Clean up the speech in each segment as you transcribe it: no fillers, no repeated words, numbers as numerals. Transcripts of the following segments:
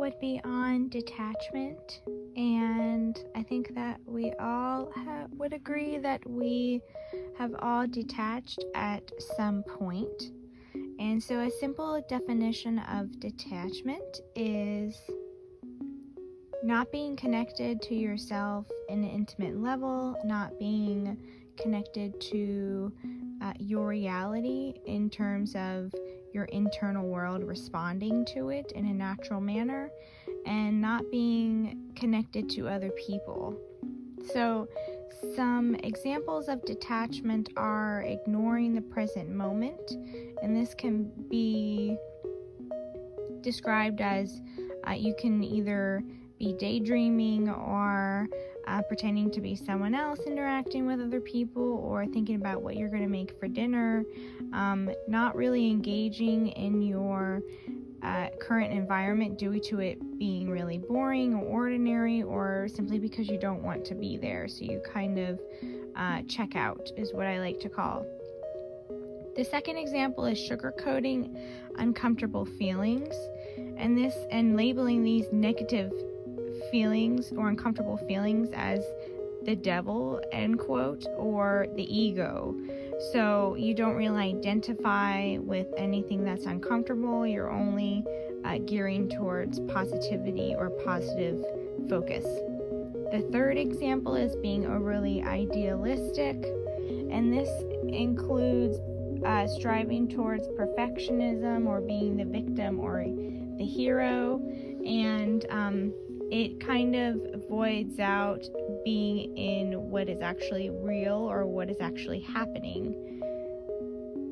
would be on detachment, and I think that we all would agree that we have all detached at some point. And so a simple definition of detachment is not being connected to yourself in an intimate level, not being connected to your reality in terms of your internal world responding to it in a natural manner, and not being connected to other people. So some examples of detachment are ignoring the present moment, and this can be described as you can either be daydreaming or pretending to be someone else, interacting with other people, or thinking about what you're going to make for dinner, not really engaging in your current environment due to it being really boring or ordinary, or simply because you don't want to be there. So you kind of check out is what I like to call. The second example is sugarcoating uncomfortable feelings, and labeling these negative feelings or uncomfortable feelings as the devil, end quote, or the ego. So you don't really identify with anything that's uncomfortable. You're only gearing towards positivity or positive focus. The third example is being overly idealistic, and this includes striving towards perfectionism or being the victim or the hero, and it kind of voids out being in what is actually real or what is actually happening.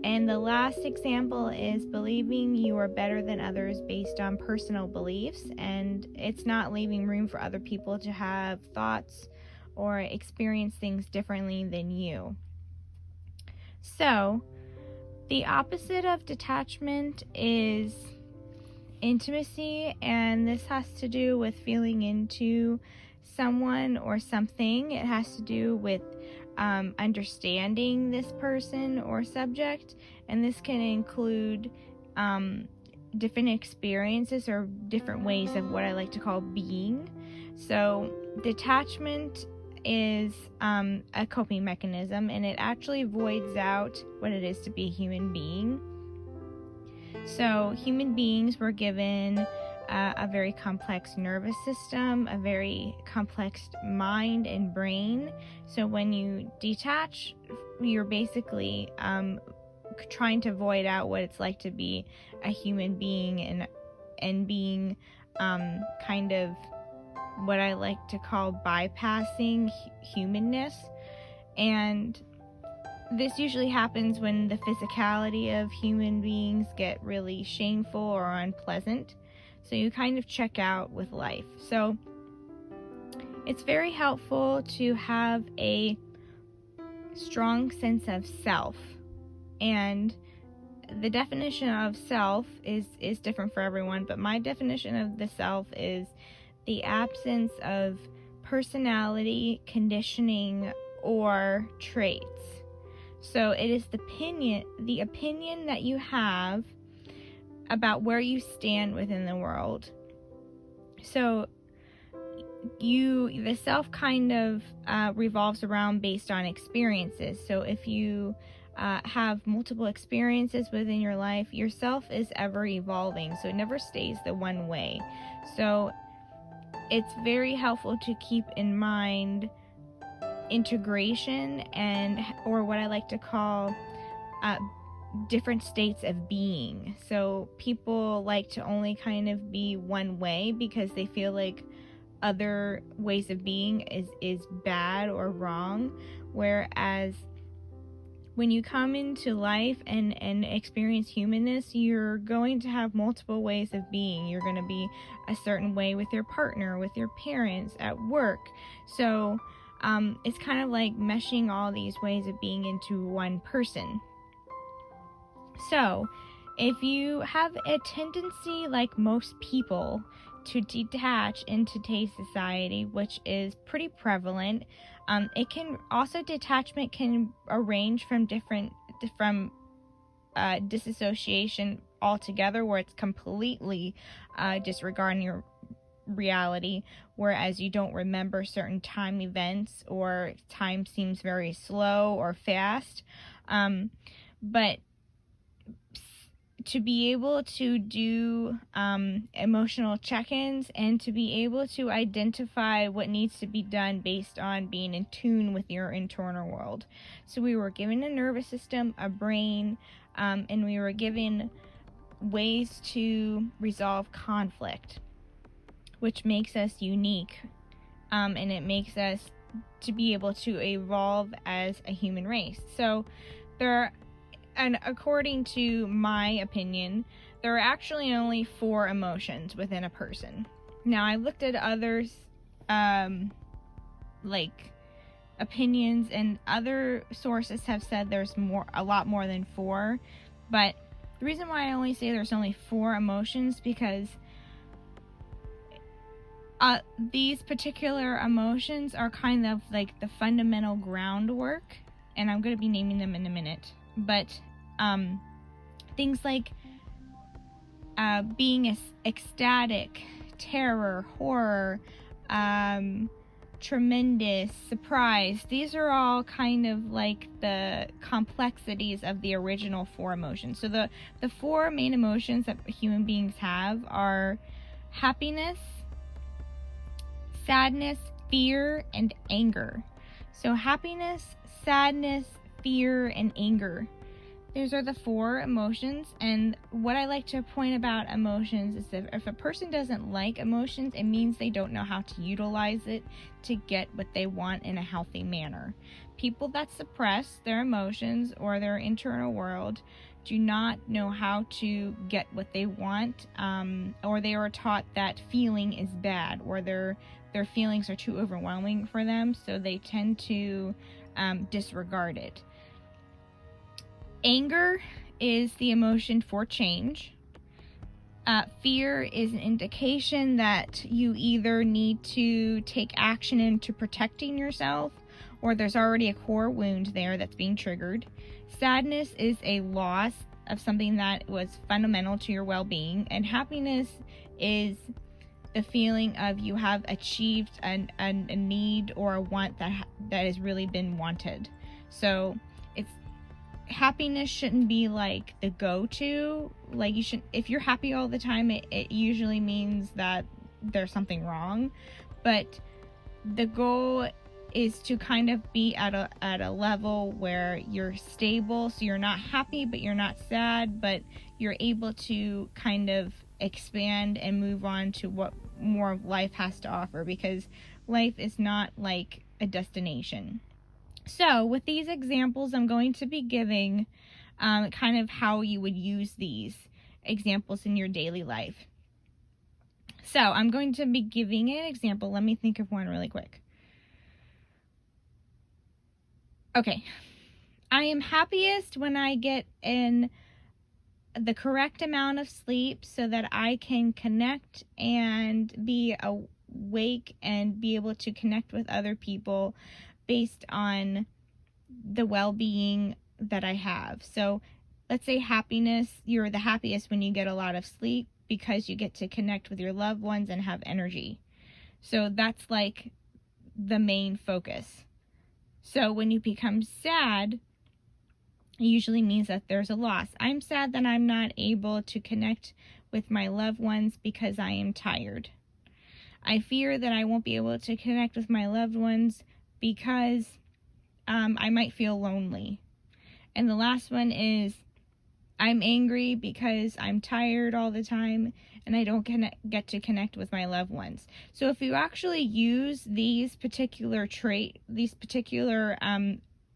And the last example is believing you are better than others based on personal beliefs, and it's not leaving room for other people to have thoughts or experience things differently than you. So, the opposite of detachment is intimacy, and this has to do with feeling into someone or something. It has to do with understanding this person or subject, and this can include different experiences or different ways of what I like to call being. So detachment is a coping mechanism, and it actually voids out what it is to be a human being. So human beings were given a very complex nervous system, a very complex mind and brain. So when you detach, you're basically trying to void out what it's like to be a human being and being kind of what I like to call bypassing humanness. And this usually happens when the physicality of human beings get really shameful or unpleasant. So you kind of check out with life. So it's very helpful to have a strong sense of self. And the definition of self is different for everyone, but my definition of the self is the absence of personality, conditioning, or traits. So it is the opinion that you have about where you stand within the world. So the self kind of revolves around based on experiences. So if you have multiple experiences within your life, your self is ever evolving, so it never stays the one way. So it's very helpful to keep in mind integration or what I like to call different states of being. So people like to only kind of be one way because they feel like other ways of being is bad or wrong, whereas when you come into life and experience humanness, you're going to have multiple ways of being. You're going to be a certain way with your partner, with your parents, at work. So it's kind of like meshing all these ways of being into one person. So if you have a tendency, like most people, to detach in today's society, which is pretty prevalent, detachment can range from disassociation altogether, where it's completely disregarding your reality, whereas you don't remember certain time events, or time seems very slow or fast. But to be able to do emotional check-ins and to be able to identify what needs to be done based on being in tune with your internal world. So we were given a nervous system, a brain, and we were given ways to resolve conflict, which makes us unique, and it makes us to be able to evolve as a human race. So and according to my opinion, there are actually only 4 emotions within a person. Now, I looked at others, opinions, and other sources have said there's a lot more than 4. But the reason why I only say there's only 4 emotions, because these particular emotions are kind of like the fundamental groundwork, and I'm going to be naming them in a minute. But things like being ecstatic, terror, horror, tremendous, surprise, these are all kind of like the complexities of the original 4 emotions. So the 4 main emotions that human beings have are happiness, sadness, fear, and anger. So happiness, sadness, fear, and anger. Those are the 4 emotions. And what I like to point about emotions is that if a person doesn't like emotions, it means they don't know how to utilize it to get what they want in a healthy manner. People that suppress their emotions or their internal world do not know how to get what they want, or they are taught that feeling is bad, or their feelings are too overwhelming for them, so they tend to disregard it. Anger is the emotion for change. Fear is an indication that you either need to take action into protecting yourself, or there's already a core wound there that's being triggered. Sadness is a loss of something that was fundamental to your well-being. And happiness is the feeling of you have achieved a need or a want that has really been wanted. So happiness shouldn't be like the go-to. Like, you should, if you're happy all the time, it usually means that there's something wrong. But the goal is to kind of be at a level where you're stable, so you're not happy but you're not sad, but you're able to kind of expand and move on to what more of life has to offer, because life is not like a destination. So with these examples, I'm going to be giving kind of how you would use these examples in your daily life. So I'm going to be giving an example. Let me think of one really quick. Okay. I am happiest when I get in the correct amount of sleep so that I can connect and be awake and be able to connect with other people based on the well-being that I have. So let's say happiness, you're the happiest when you get a lot of sleep because you get to connect with your loved ones and have energy. So that's like the main focus. So when you become sad, it usually means that there's a loss. I'm sad that I'm not able to connect with my loved ones because I am tired. I fear that I won't be able to connect with my loved ones because I might feel lonely. And the last one is I'm angry because I'm tired all the time and I don't get to connect with my loved ones. So if you actually use these particular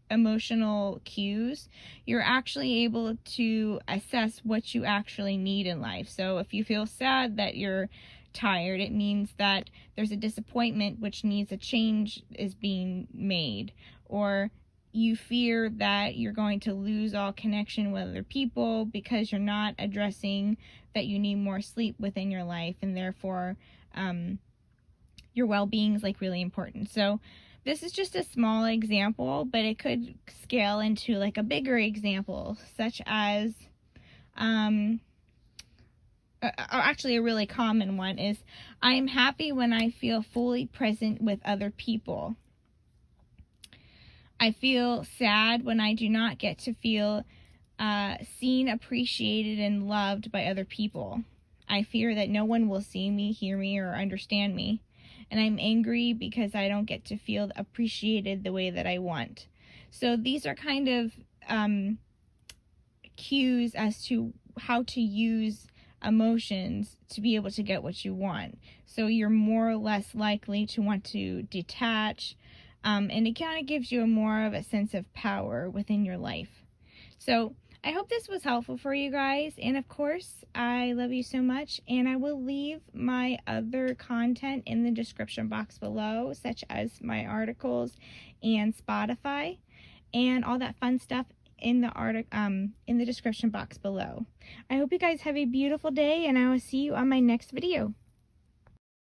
emotional cues, you're actually able to assess what you actually need in life. So if you feel sad that you're tired, it means that there's a disappointment which needs a change is being made. Or you fear that you're going to lose all connection with other people because you're not addressing that you need more sleep within your life, and therefore your well-being is like really important. So this is just a small example, but it could scale into like a bigger example, such as actually a really common one is, I am happy when I feel fully present with other people. I feel sad when I do not get to feel seen, appreciated, and loved by other people. I fear that no one will see me, hear me, or understand me. And I'm angry because I don't get to feel appreciated the way that I want. So these are kind of cues as to how to use emotions to be able to get what you want. So you're more or less likely to want to detach, and it kind of gives you a more of a sense of power within your life. So I hope this was helpful for you guys, and of course, I love you so much, and I will leave my other content in the description box below, such as my articles and Spotify, and all that fun stuff in the description box below. I hope you guys have a beautiful day, and I will see you on my next video.